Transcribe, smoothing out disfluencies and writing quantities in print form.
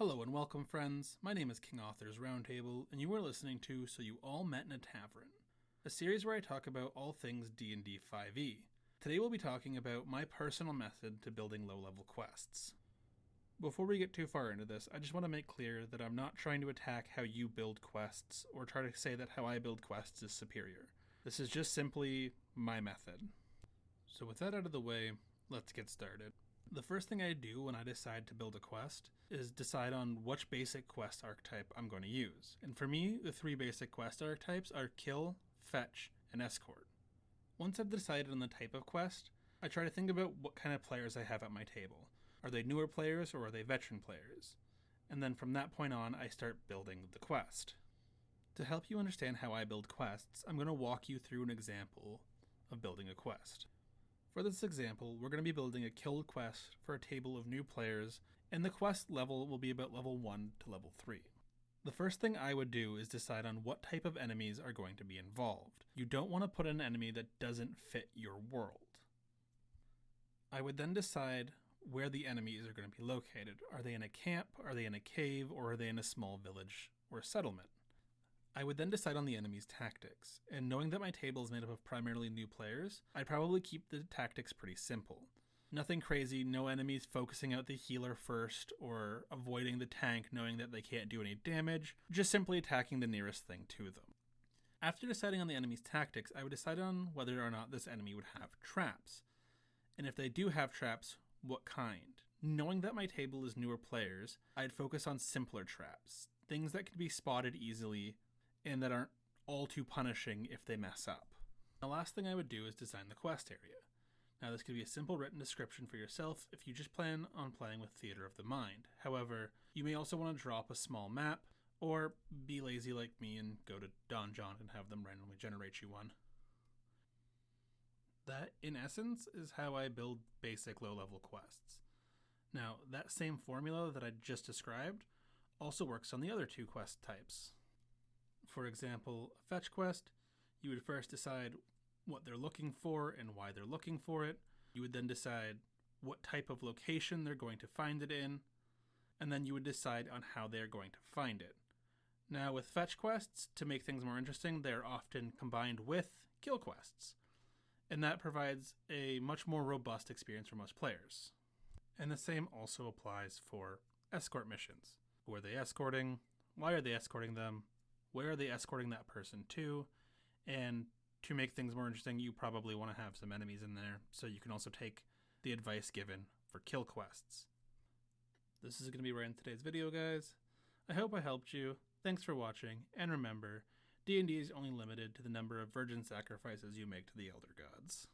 Hello and welcome, friends. My name is King Authors Roundtable, and you are listening to So You All Met in a Tavern, a series where I talk about all things D&D 5e. Today we'll be talking about my personal method to building low-level quests. Before we get too far into this, I just want to make clear that I'm not trying to attack how you build quests or try to say that how I build quests is superior. This is just simply my method. So with that out of the way, let's get started. The first thing I do when I decide to build a quest is decide on which basic quest archetype I'm going to use. And for me, the three basic quest archetypes are kill, fetch, and escort. Once I've decided on the type of quest, I try to think about what kind of players I have at my table. Are they newer players or are they veteran players? And then from that point on, I start building the quest. To help you understand how I build quests, I'm going to walk you through an example of building a quest. For this example, we're going to be building a kill quest for a table of new players, and the quest level will be about level 1 to level 3. The first thing I would do is decide on what type of enemies are going to be involved. You don't want to put an enemy that doesn't fit your world. I would then decide where the enemies are going to be located. Are they in a camp, are they in a cave, or are they in a small village or settlement? I would then decide on the enemy's tactics, and knowing that my table is made up of primarily new players, I'd probably keep the tactics pretty simple. Nothing crazy, no enemies focusing out the healer first, or avoiding the tank knowing that they can't do any damage, just simply attacking the nearest thing to them. After deciding on the enemy's tactics, I would decide on whether or not this enemy would have traps. And if they do have traps, what kind? Knowing that my table is newer players, I'd focus on simpler traps, things that can be spotted easily, and that aren't all too punishing if they mess up. The last thing I would do is design the quest area. Now this could be a simple written description for yourself if you just plan on playing with Theater of the Mind. However, you may also want to draw up a small map, or be lazy like me and go to Donjon and have them randomly generate you one. That, in essence, is how I build basic low-level quests. Now, that same formula that I just described also works on the other two quest types. For example, a fetch quest, you would first decide what they're looking for and why they're looking for it. You would then decide what type of location they're going to find it in, and then you would decide on how they're going to find it. Now, with fetch quests, to make things more interesting, they're often combined with kill quests, and that provides a much more robust experience for most players. And the same also applies for escort missions. Who are they escorting? Why are they escorting them? Where are they escorting that person to? And to make things more interesting, you probably want to have some enemies in there, so you can also take the advice given for kill quests. This is going to be right in today's video, guys. I hope I helped you. Thanks for watching, and remember, D&D is only limited to the number of virgin sacrifices you make to the Elder Gods.